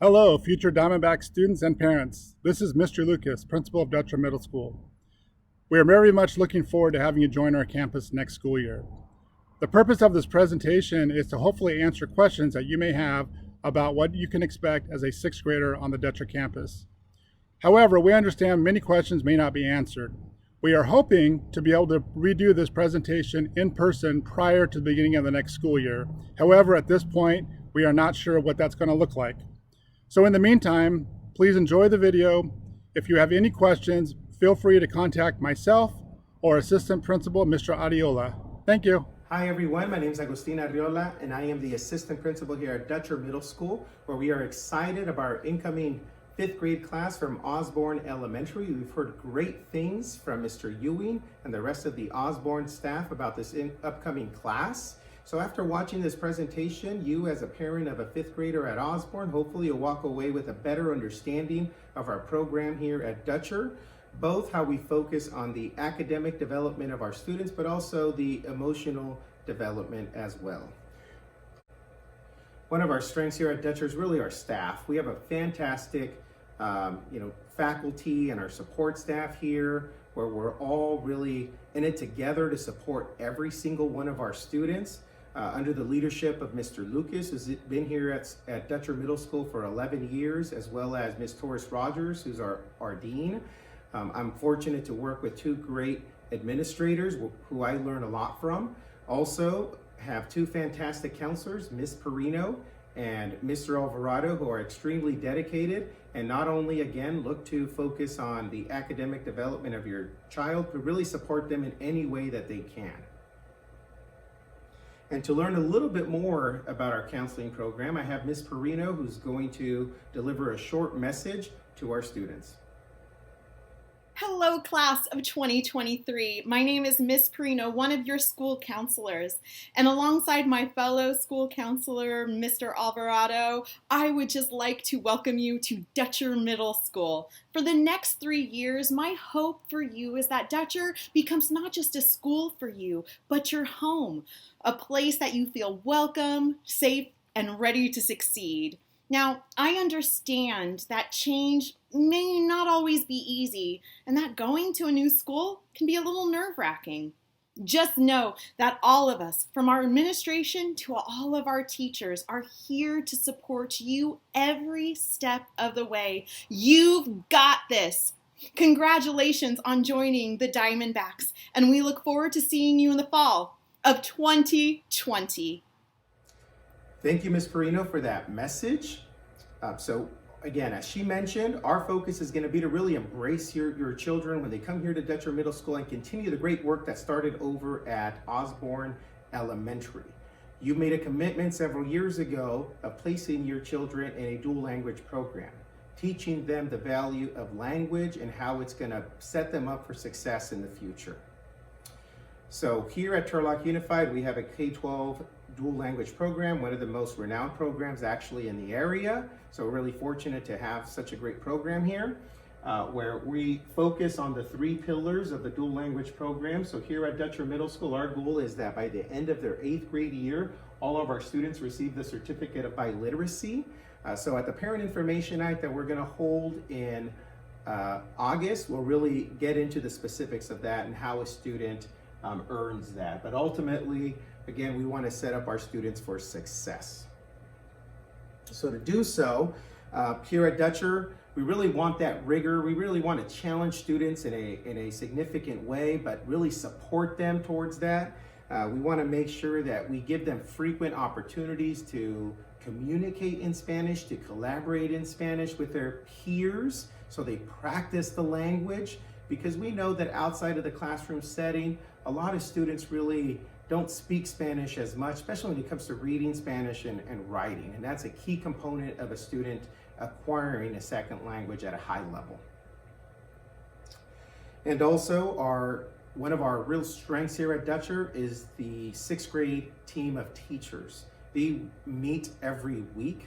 Hello, future Diamondback students and parents. This is Mr. Lucas, principal of Dutcher Middle School. We are very much looking forward to having you join our campus next school year. The purpose of this presentation is to hopefully answer questions that you may have about what you can expect as a sixth grader on the Dutcher campus. However, we understand many questions may not be answered. We are hoping to be able to redo this presentation in person prior to the beginning of the next school year. However, at this point, we are not sure what that's going to look like. So in the meantime, please enjoy the video. If you have any questions, feel free to contact myself or Assistant Principal, Mr. Adiola. Thank you. Hi everyone, my name is Agustin Arriola and I am the Assistant Principal here at Dutcher Middle School, where we are excited about our incoming 5th grade class from Osborne Elementary. We've heard great things from Mr. Ewing and the rest of the Osborne staff about this upcoming class. So after watching this presentation, you as a parent of a 5th grader at Osborne, hopefully you'll walk away with a better understanding of our program here at Dutcher, both how we focus on the academic development of our students, but also the emotional development as well. One of our strengths here at Dutcher is really our staff. We have a fantastic faculty and our support staff here, where we're all really in it together to support every single one of our students. Under the leadership of Mr. Lucas, who's been here at Dutcher Middle School for 11 years, as well as Ms. Torres Rogers, who's our dean. I'm fortunate to work with two great administrators who I learn a lot from. Also have two fantastic counselors, Ms. Perino and Mr. Alvarado, who are extremely dedicated and not only, again, look to focus on the academic development of your child, but really support them in any way that they can. And to learn a little bit more about our counseling program, I have Ms. Perino, who's going to deliver a short message to our students. Hello, class of 2023. My name is Miss Perino, one of your school counselors. And alongside my fellow school counselor, Mr. Alvarado, I would just like to welcome you to Dutcher Middle School. For the next 3 years, my hope for you is that Dutcher becomes not just a school for you, but your home, a place that you feel welcome, safe, and ready to succeed. Now, I understand that change may not always be easy, and that going to a new school can be a little nerve-wracking. Just know that all of us, from our administration to all of our teachers, are here to support you every step of the way. You've got this. Congratulations on joining the Diamondbacks, and we look forward to seeing you in the fall of 2020. Thank you, Ms. Perino, for that message. So again, as she mentioned, our focus is going to be to really embrace your children when they come here to Dutcher Middle School and continue the great work that started over at Osborne Elementary. You made a commitment several years ago of placing your children in a dual language program, teaching them the value of language and how it's going to set them up for success in the future. So here at Turlock Unified, we have a K-12 dual language program, one of the most renowned programs actually in the area. So we're really fortunate to have such a great program here, where we focus on the 3 pillars of the dual language program. So here at Dutcher Middle School, our goal is that by the end of their 8th grade year, all of our students receive the certificate of biliteracy. So at the Parent Information Night that we're gonna hold in August, we'll really get into the specifics of that and how a student earns that. But ultimately, again, we want to set up our students for success. So to do so, here at Dutcher, we really want that rigor. We really want to challenge students in a significant way, but really support them towards that. We want to make sure that we give them frequent opportunities to communicate in Spanish, to collaborate in Spanish with their peers, so they practice the language, because we know that outside of the classroom setting, a lot of students really don't speak Spanish as much, especially when it comes to reading Spanish and writing. And that's a key component of a student acquiring a second language at a high level. And also, one of our real strengths here at Dutcher is the 6th grade team of teachers. They meet every week.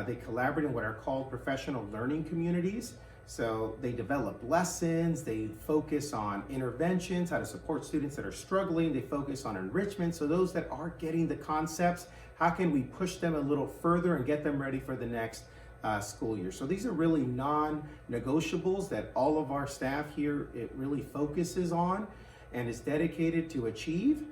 They collaborate in what are called professional learning communities. So they develop lessons, they focus on interventions, how to support students that are struggling, they focus on enrichment. So those that are getting the concepts, how can we push them a little further and get them ready for the next school year. So these are really non-negotiables that all of our staff here, it really focuses on and is dedicated to achieve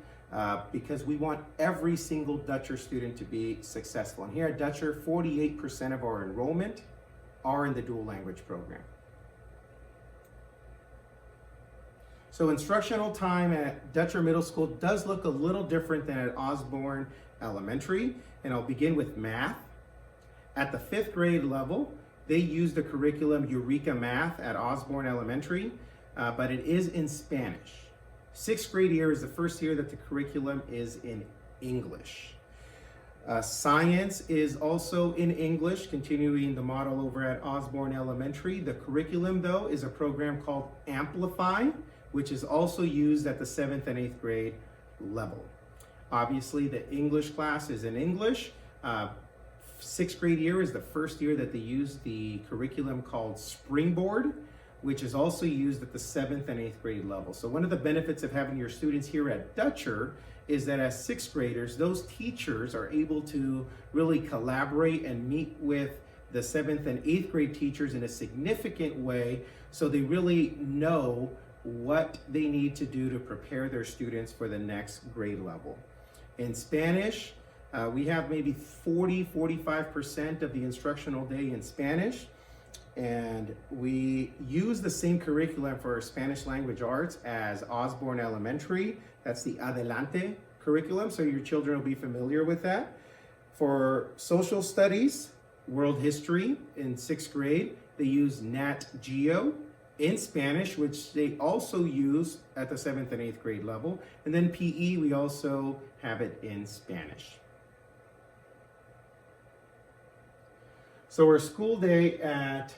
because we want every single Dutcher student to be successful. And here at Dutcher, 48% of our enrollment are in the dual language program. So instructional time at Dutcher Middle School does look a little different than at Osborne Elementary, and I'll begin with math. At the 5th grade level, they use the curriculum Eureka Math at Osborne Elementary, but it is in Spanish. 6th grade year is the first year that the curriculum is in English. Science is also in English, continuing the model over at Osborne Elementary. The curriculum, though, is a program called Amplify, which is also used at the 7th and 8th grade level. Obviously, the English class is in English. 6th grade year is the first year that they use the curriculum called Springboard, which is also used at the 7th and 8th grade level. So one of the benefits of having your students here at Dutcher is that as 6th graders, those teachers are able to really collaborate and meet with the 7th and 8th grade teachers in a significant way, so they really know what they need to do to prepare their students for the next grade level. In Spanish, we have maybe 45% of the instructional day in Spanish, and we use the same curriculum for our Spanish language arts as Osborne Elementary. That's the Adelante curriculum, so your children will be familiar with that. For social studies, world history in 6th grade, they use Nat Geo in Spanish, which they also use at the 7th and 8th grade level. And then PE, we also have it in Spanish. So our school day at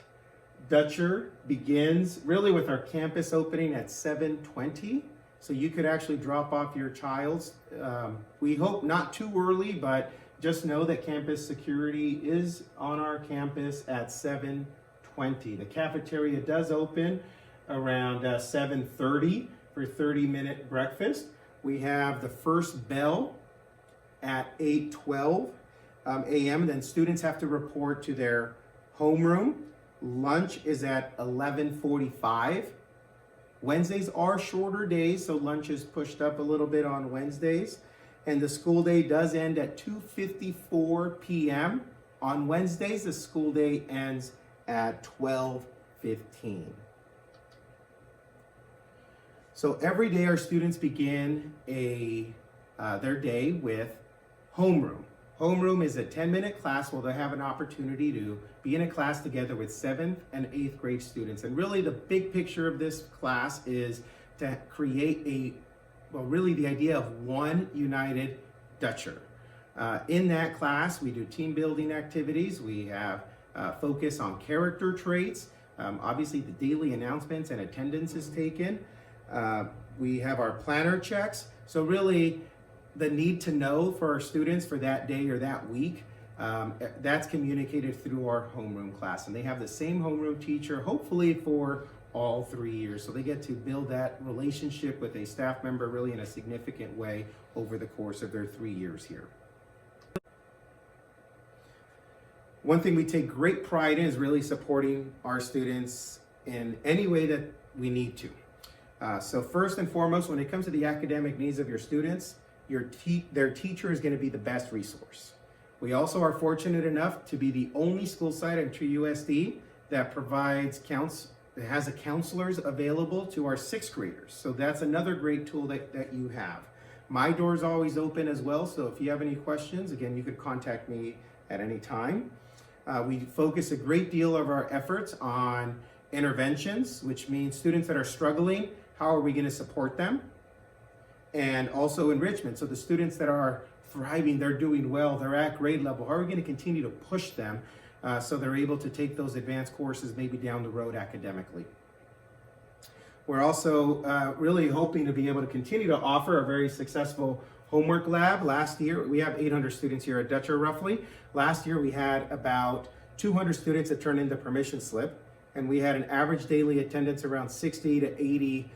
Dutcher begins really with our campus opening at 7:20. So you could actually drop off your child. We hope not too early, but just know that campus security is on our campus at 7:20. The cafeteria does open around 7:30 for 30-minute breakfast. We have the first bell at 8:12 a.m. Then students have to report to their homeroom. Lunch is at 11:45. Wednesdays are shorter days, so lunch is pushed up a little bit on Wednesdays. And the school day does end at 2:54 p.m. On Wednesdays, the school day ends at 12:15. So every day our students begin their day with homeroom. Homeroom is a 10-minute class where they have an opportunity to be in a class together with 7th and 8th grade students. And really the big picture of this class is to create really the idea of one united Dutcher. In that class, we do team building activities. We have focus on character traits. Obviously the daily announcements and attendance is taken. We have our planner checks. So really the need to know for our students for that day or that week, that's communicated through our homeroom class. And they have the same homeroom teacher, hopefully for all 3 years. So they get to build that relationship with a staff member really in a significant way over the course of their 3 years here. One thing we take great pride in is really supporting our students in any way that we need to. So first and foremost, when it comes to the academic needs of your students, their teacher is going to be the best resource. We also are fortunate enough to be the only school site in TrueUSD that has counselors available to our 6th graders. So that's another great tool that you have. My door is always open as well, so if you have any questions, again, you could contact me at any time. We focus a great deal of our efforts on interventions, which means students that are struggling, how are we going to support them? And also enrichment. So the students that are thriving, they're doing well, they're at grade level, how are we going to continue to push them so they're able to take those advanced courses maybe down the road academically? We're also really hoping to be able to continue to offer a very successful homework lab. Last year, we have 800 students here at Dutcher roughly. Last year we had about 200 students that turned in the permission slip, and we had an average daily attendance around 60 to 80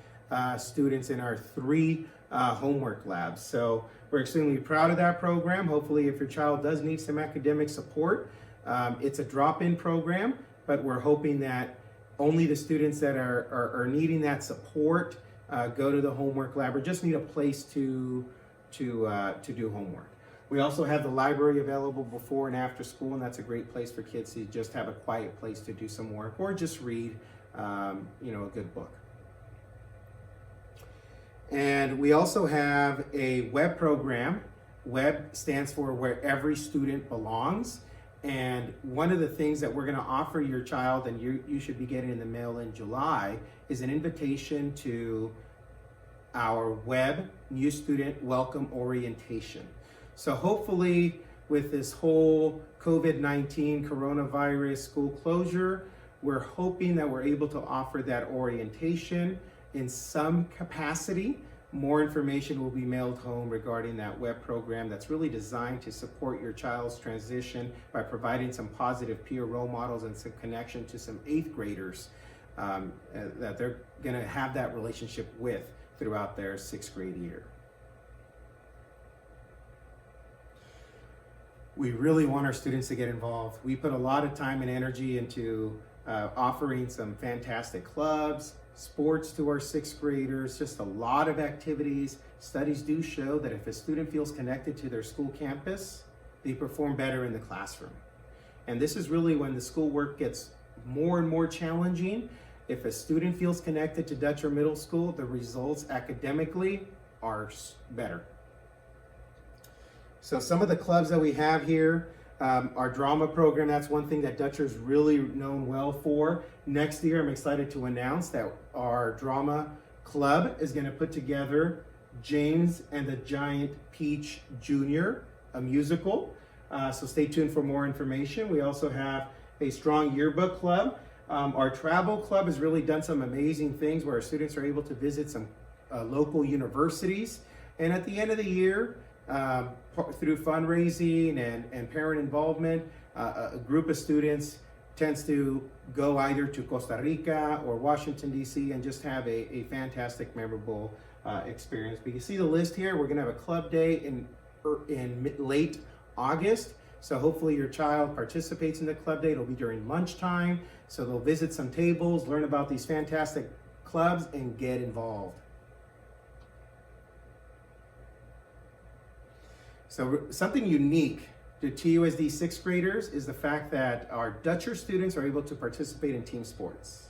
students in our 3 homework labs. So we're extremely proud of that program. Hopefully if your child does need some academic support, It's a drop-in program, but we're hoping that only the students that are needing that support go to the homework lab or just need a place to do homework. We also have the library available before and after school, and that's a great place for kids to just have a quiet place to do some work or just read, a good book. And we also have a web program. Web stands for Where Every Student Belongs. And one of the things that we're going to offer your child, and you should be getting in the mail in July, is an invitation to our web new student welcome orientation. So hopefully with this whole COVID-19 coronavirus school closure, we're hoping that we're able to offer that orientation in some capacity. More information will be mailed home regarding that web program that's really designed to support your child's transition by providing some positive peer role models and some connection to some 8th graders that they're going to have that relationship with throughout their 6th grade year. We really want our students to get involved. We put a lot of time and energy into offering some fantastic clubs, sports to our 6th graders, just a lot of activities. Studies do show that if a student feels connected to their school campus, they perform better in the classroom. And this is really when the schoolwork gets more and more challenging. If a student feels connected to Dutcher Middle School, the results academically are better. So some of the clubs that we have here, our drama program, that's one thing that Dutcher's really known well for. Next year, I'm excited to announce that our drama club is going to put together James and the Giant Peach Jr., a musical. So stay tuned for more information. We also have a strong yearbook club. Our travel club has really done some amazing things where our students are able to visit some local universities. And at the end of the year, through fundraising and parent involvement, a group of students tends to go either to Costa Rica or Washington, D.C. and just have a fantastic, memorable experience. But you see the list here. We're going to have a club day in late August. So hopefully your child participates in the club day. It'll be during lunchtime. So they'll visit some tables, learn about these fantastic clubs, and get involved. So something unique to TUSD 6th graders is the fact that our Dutcher students are able to participate in team sports.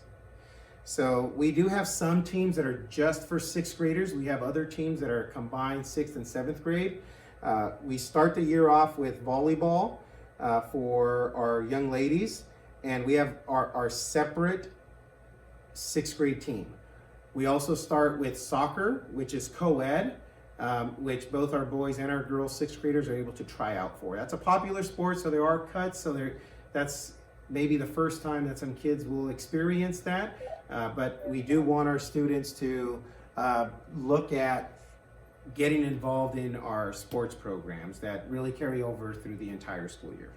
So we do have some teams that are just for 6th graders. We have other teams that are combined 6th and 7th grade. We start the year off with volleyball for our young ladies, and we have our separate 6th grade team. We also start with soccer, which is co-ed, which both our boys and our girls 6th graders are able to try out for. That's a popular sport, so there are cuts, so that's maybe the first time that some kids will experience that, but we do want our students to look at getting involved in our sports programs that really carry over through the entire school year.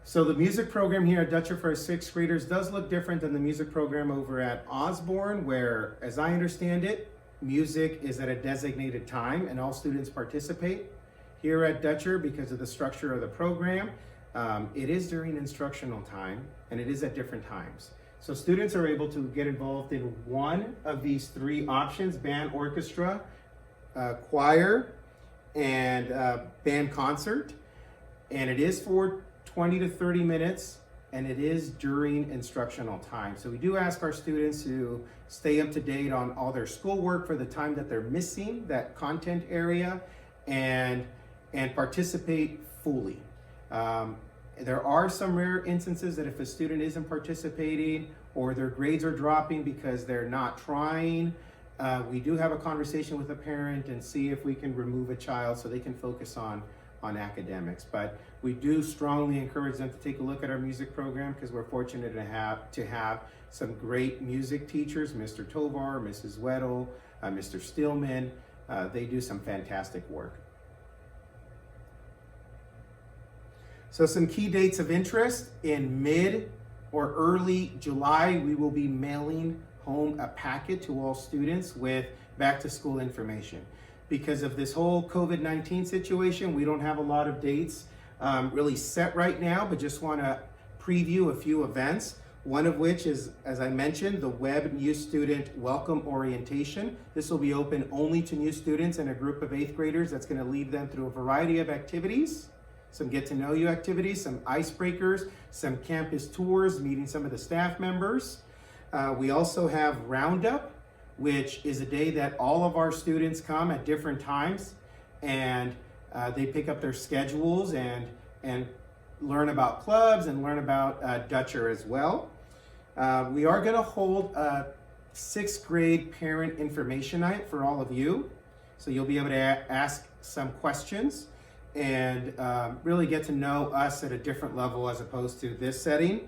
So the music program here at Dutcher for our 6th graders does look different than the music program over at Osborne, where, as I understand it, music is at a designated time and all students participate. Here at Dutcher, because of the structure of the program, it is during instructional time and it is at different times. So students are able to get involved in one of these 3 options: band, orchestra, choir, and band concert. And it is for 20 to 30 minutes, and it is during instructional time. So we do ask our students to stay up to date on all their schoolwork for the time that they're missing that content area, and participate fully. There are some rare instances that if a student isn't participating or their grades are dropping because they're not trying, we do have a conversation with a parent and see if we can remove a child so they can focus on academics. But we do strongly encourage them to take a look at our music program because we're fortunate to have some great music teachers, Mr. Tovar, Mrs. Weddle, Mr. Stillman. They do some fantastic work. So some key dates of interest: in mid or early July, we will be mailing home a packet to all students with back to school information. because of this whole COVID-19 situation. We don't have a lot of dates really set right now, but just want to preview a few events. One of which is, as I mentioned, the Web New Student Welcome Orientation. This will be open only to new students and a group of 8th graders. That's going to lead them through a variety of activities, some get to know you activities, some icebreakers, some campus tours, meeting some of the staff members. We also have Roundup, which is a day that all of our students come at different times, and they pick up their schedules and learn about clubs and learn about Dutcher as well. We are going to hold a 6th grade parent information night for all of you. So you'll be able to ask some questions and really get to know us at a different level as opposed to this setting.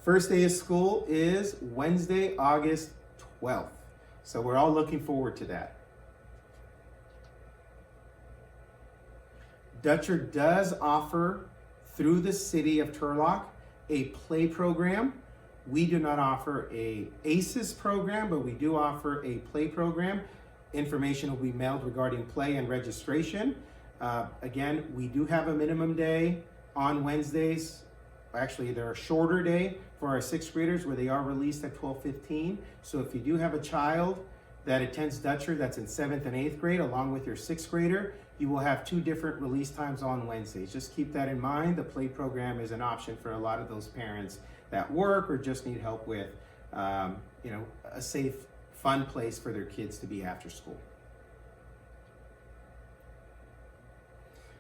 First day of school is Wednesday, August 12th. So we're all looking forward to that. Dutcher does offer, through the city of Turlock, a play program. We do not offer a ACES program, but we do offer a play program. Information will be mailed regarding play and registration. Again, we do have a minimum day on Wednesdays. Actually, they're a shorter day for our 6th graders where they are released at 12:15. So if you do have a child that attends Dutcher that's in 7th and 8th grade along with your 6th grader, you will have 2 different release times on Wednesdays. Just keep that in mind. The play program is an option for a lot of those parents that work or just need help with a safe, fun place for their kids to be after school.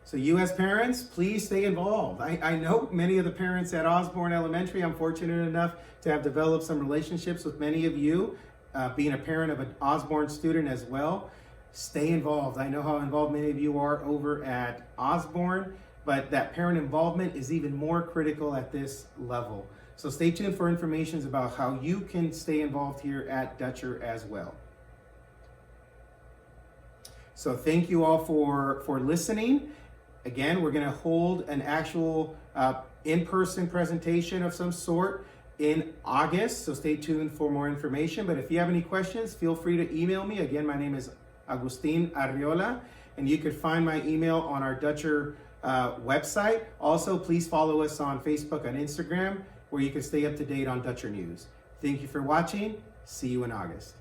So you as parents, please stay involved. I know many of the parents at Osborne Elementary. I'm fortunate enough to have developed some relationships with many of you, being a parent of an Osborne student as well. Stay involved. I know how involved many of you are over at Osborne, but that parent involvement is even more critical at this level. So stay tuned for information about how you can stay involved here at Dutcher as well. So thank you all for listening. Again, we're going to hold an actual in-person presentation of some sort in August, so stay tuned for more information. But if you have any questions, feel free to email me. Again, my name is Agustin Arriola, and you could find my email on our Dutcher website. Also, please follow us on Facebook and Instagram, where you can stay up to date on Dutcher news. Thank you for watching. See you in August.